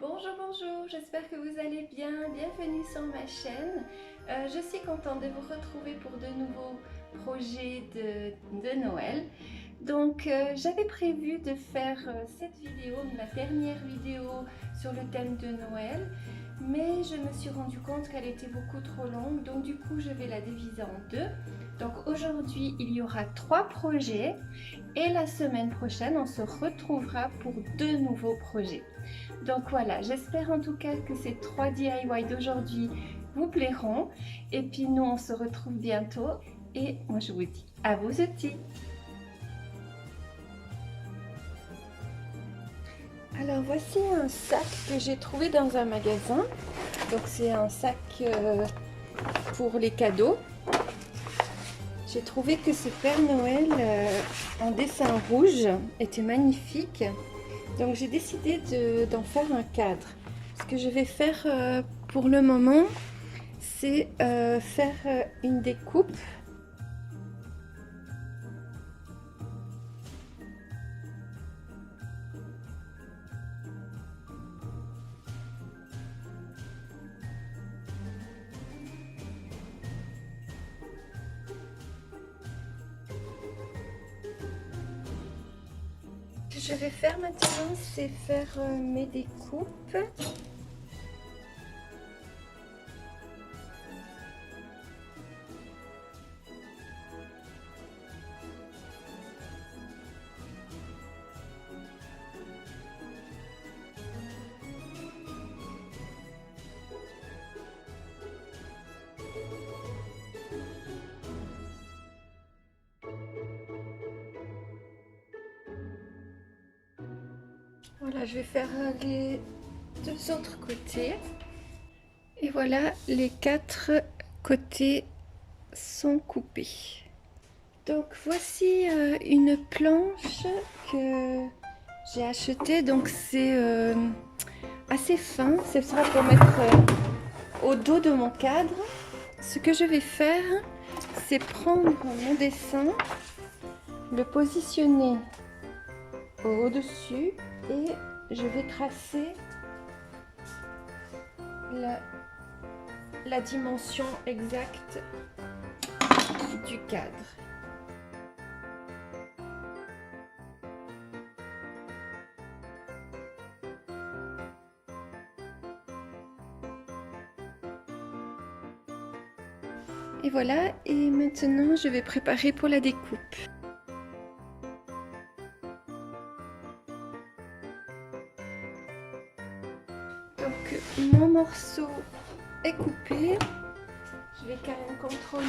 Bonjour, bonjour, j'espère que vous allez bien. Bienvenue sur ma chaîne. Je suis contente de vous retrouver pour de nouveaux projets de Noël. Donc, j'avais prévu de faire cette vidéo, ma dernière vidéo sur le thème de Noël, mais je me suis rendu compte qu'elle était beaucoup trop longue, donc du coup, je vais la diviser en deux. Donc aujourd'hui, il y aura 3 projets et la semaine prochaine, on se retrouvera pour 2 nouveaux projets. Donc voilà, j'espère en tout cas que ces 3 DIY d'aujourd'hui vous plairont. Et puis nous, on se retrouve bientôt. Et moi, je vous dis à vos outils. Alors voici un sac que j'ai trouvé dans un magasin. Donc c'est un sac pour les cadeaux. J'ai trouvé que ce Père Noël en dessin rouge était magnifique. Donc j'ai décidé d'en faire un cadre. Ce que je vais faire pour le moment, c'est faire une découpe. Ce que je vais faire maintenant, c'est faire mes découpes. Voilà, je vais faire les deux autres côtés. Et voilà, les 4 côtés sont coupés. Donc voici une planche que j'ai achetée. Donc c'est assez fin. Ce sera pour mettre au dos de mon cadre. Ce que je vais faire, c'est prendre mon dessin, le positionner au-dessus et je vais tracer la dimension exacte du cadre. Et voilà, et maintenant je vais préparer pour la découpe. Donc mon morceau est coupé. Je vais quand même contrôler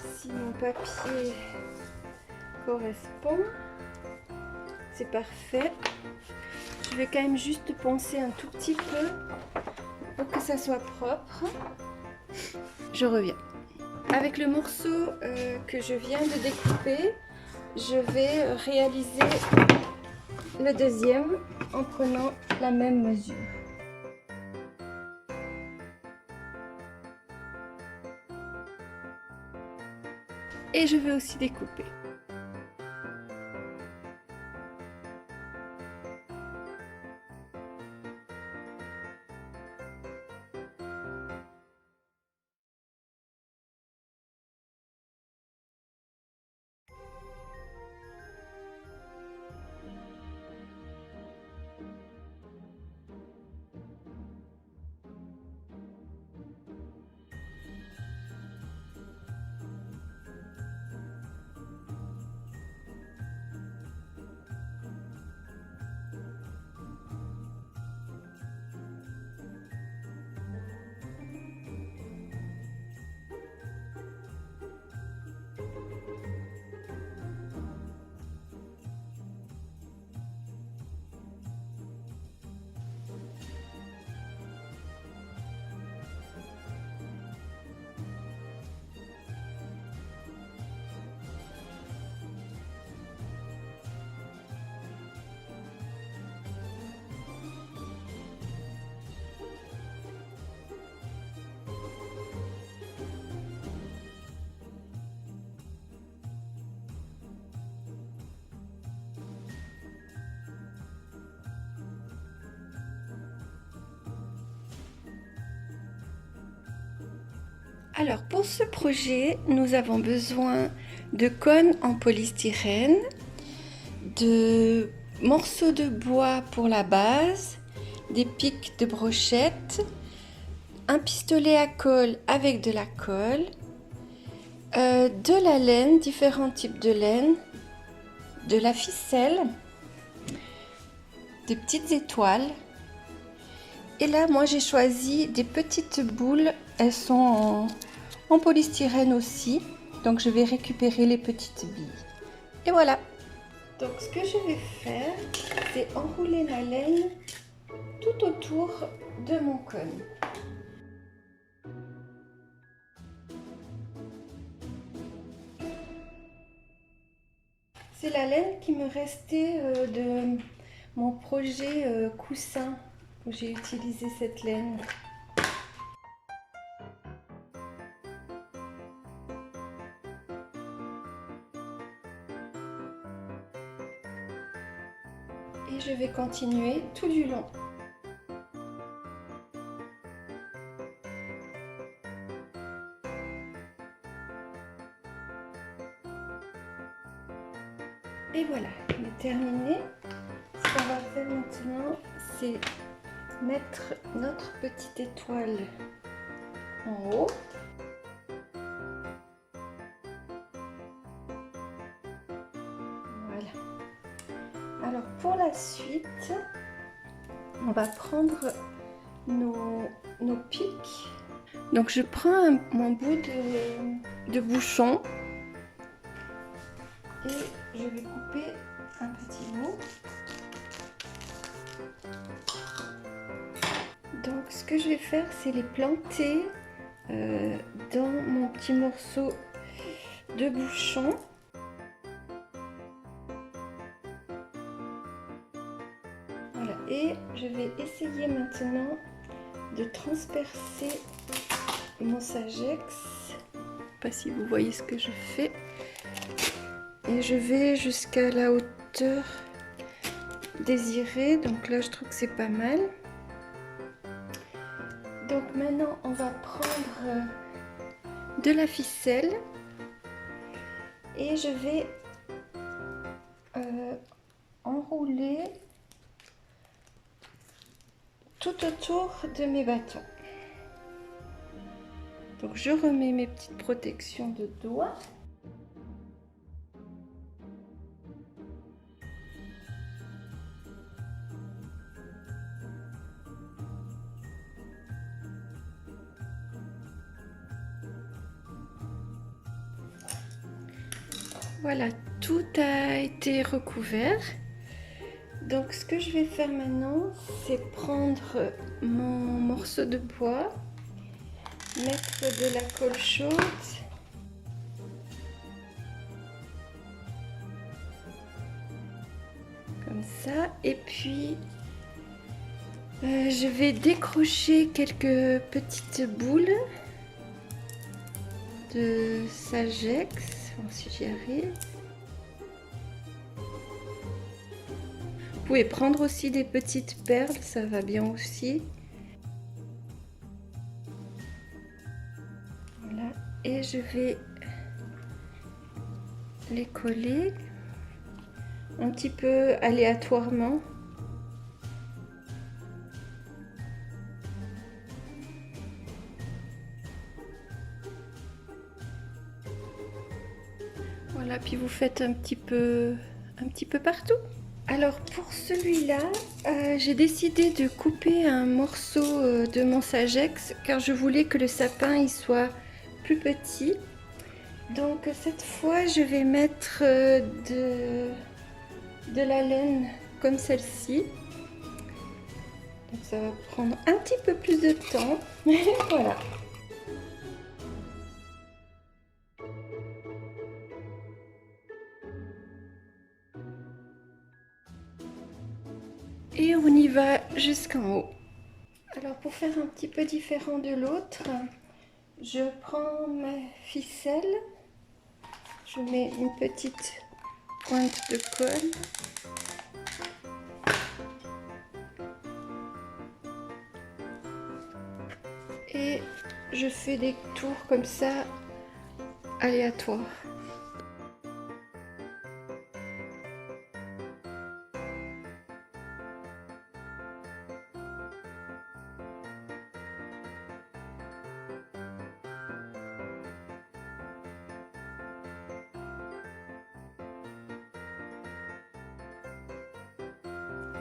si mon papier correspond. C'est parfait. Je vais quand même juste poncer un tout petit peu pour que ça soit propre. Je reviens. Avec le morceau que je viens de découper, je vais réaliser le deuxième en prenant la même mesure. Et je vais aussi découper. Alors pour ce projet, nous avons besoin de cônes en polystyrène, de morceaux de bois pour la base, des pics de brochette, un pistolet à colle avec de la colle, de la laine, différents types de laine, de la ficelle, des petites étoiles. Et là, moi j'ai choisi des petites boules, elles sont en polystyrène aussi, donc je vais récupérer les petites billes. Et voilà. Donc ce que je vais faire, c'est enrouler la laine tout autour de mon cône. C'est la laine qui me restait de mon projet coussin, où j'ai utilisé cette laine. Et je vais continuer tout du long. Et voilà, il est terminé. Ce qu'on va faire maintenant, c'est mettre notre petite étoile en haut. Voilà. Alors pour la suite, on va prendre nos pics. Donc je prends mon bout de bouchon et je vais couper un petit bout. Donc ce que je vais faire, c'est les planter dans mon petit morceau de bouchon. Voilà, et je vais essayer maintenant de transpercer mon sagex. Je ne sais pas si vous voyez ce que je fais. Et je vais jusqu'à la hauteur désirée. Donc là, je trouve que c'est pas mal. Donc maintenant, on va prendre de la ficelle et je vais enrouler tout autour de mes bâtons. Donc je remets mes petites protections de doigts. Voilà, tout a été recouvert. Donc ce que je vais faire maintenant, c'est prendre mon morceau de bois, mettre de la colle chaude, comme ça, et puis je vais décrocher quelques petites boules de sagex, si j'y arrive. Vous pouvez prendre aussi des petites perles, ça va bien aussi. Voilà, et je vais les coller un petit peu aléatoirement. Voilà, puis vous faites un petit peu partout. Alors pour celui-là, j'ai décidé de couper un morceau de mon sagex car je voulais que le sapin il soit plus petit. Donc cette fois, je vais mettre de la laine comme celle-ci. Donc ça va prendre un petit peu plus de temps. Voilà. Et on y va jusqu'en haut. Alors pour faire un petit peu différent de l'autre, je prends ma ficelle, je mets une petite pointe de colle. Et je fais des tours comme ça, aléatoires.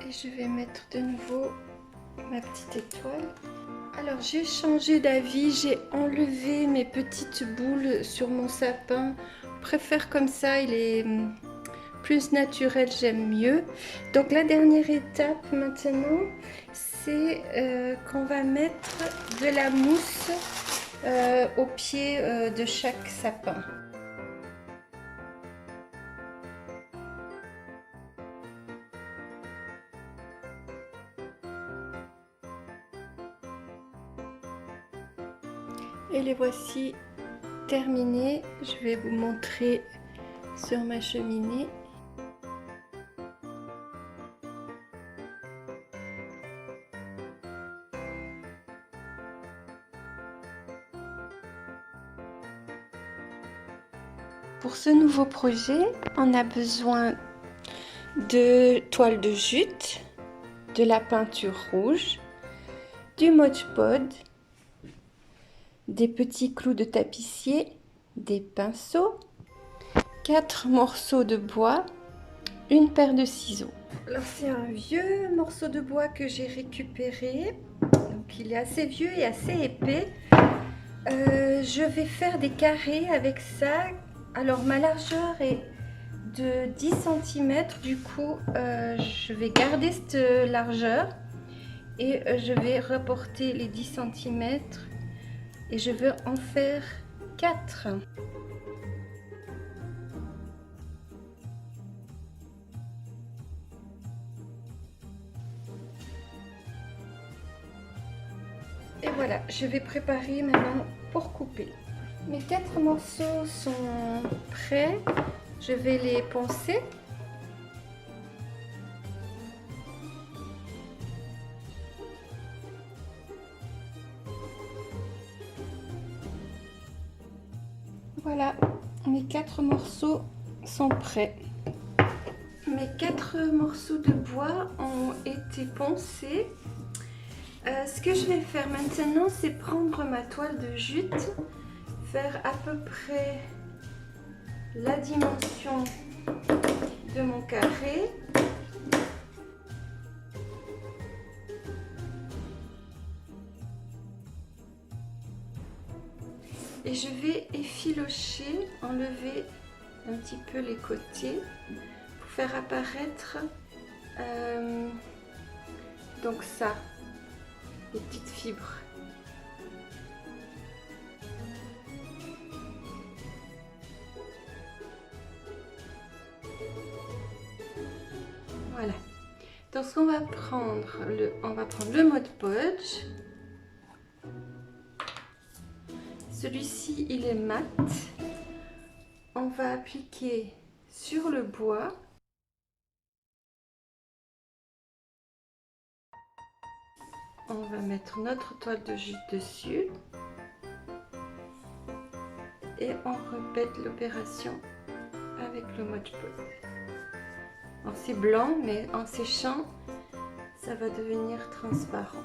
Et je vais mettre de nouveau ma petite étoile. Alors j'ai changé d'avis, j'ai enlevé mes petites boules sur mon sapin. Je préfère comme ça, il est plus naturel, j'aime mieux. Donc la dernière étape maintenant, c'est qu'on va mettre de la mousse au pied de chaque sapin. Et les voici terminés. Je vais vous montrer sur ma cheminée. Pour ce nouveau projet, on a besoin de toile de jute, de la peinture rouge, du Mod Podge, des petits clous de tapissier, des pinceaux, 4 morceaux de bois, une paire de ciseaux. Alors c'est un vieux morceau de bois que j'ai récupéré, donc il est assez vieux et assez épais. Je vais faire des carrés avec ça. Alors ma largeur est de 10 cm, du coup je vais garder cette largeur et je vais reporter les 10 cm et je vais en faire 4. Et voilà, je vais préparer maintenant pour couper. Mes 4 morceaux sont prêts, je vais les poncer. Voilà, mes 4 morceaux sont prêts. Mes 4 morceaux de bois ont été poncés. Ce que je vais faire maintenant, c'est prendre ma toile de jute, faire à peu près la dimension de mon carré. Et je vais effilocher, enlever un petit peu les côtés pour faire apparaître donc ça, les petites fibres. Voilà. Donc ce qu'on va prendre, on va prendre le Mod Podge. Celui-ci, il est mat. On va appliquer sur le bois. On va mettre notre toile de jute dessus. Et on répète l'opération avec le Mod Podge. Alors c'est blanc, mais en séchant, ça va devenir transparent.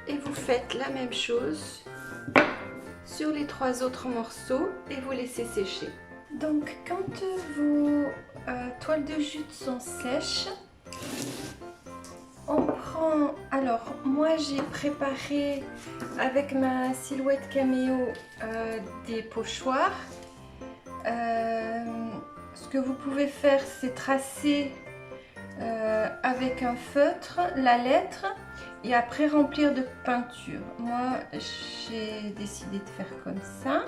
Et vous faites la même chose sur les 3 autres morceaux et vous laissez sécher. Donc quand vos toiles de jute sont sèches, on prend, alors moi j'ai préparé avec ma silhouette caméo des pochoirs. Ce que vous pouvez faire, c'est tracer avec un feutre la lettre et après remplir de peinture. Moi j'ai décidé de faire comme ça.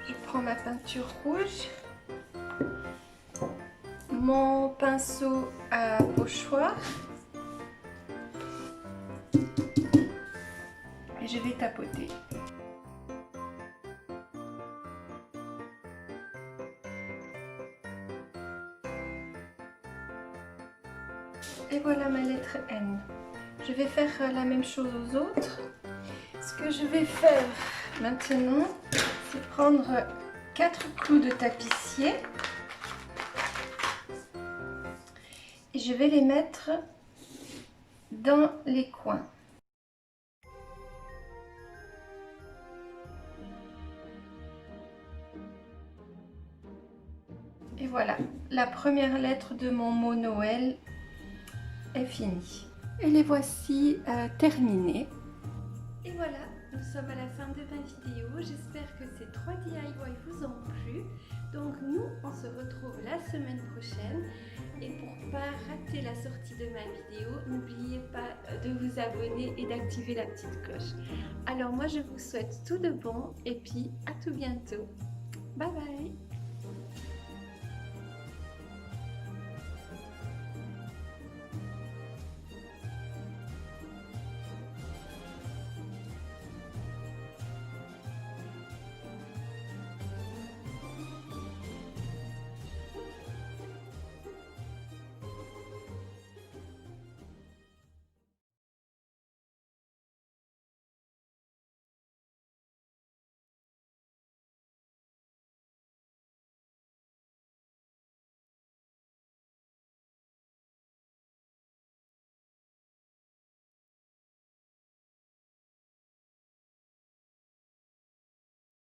Je prends ma peinture rouge, mon pinceau à pochoir et je vais tapoter. voilà ma lettre N. Je vais faire la même chose aux autres. Ce que je vais faire maintenant, c'est prendre 4 clous de tapissier et je vais les mettre dans les coins. Et voilà, la première lettre de mon mot Noël est finie. Et les voici terminées. Et voilà, nous sommes à la fin de ma vidéo. J'espère que ces 3 DIY vous ont plu. Donc nous, on se retrouve la semaine prochaine. Et pour pas rater la sortie de ma vidéo, n'oubliez pas de vous abonner et d'activer la petite cloche. Alors moi, je vous souhaite tout de bon et puis à tout bientôt. Bye bye!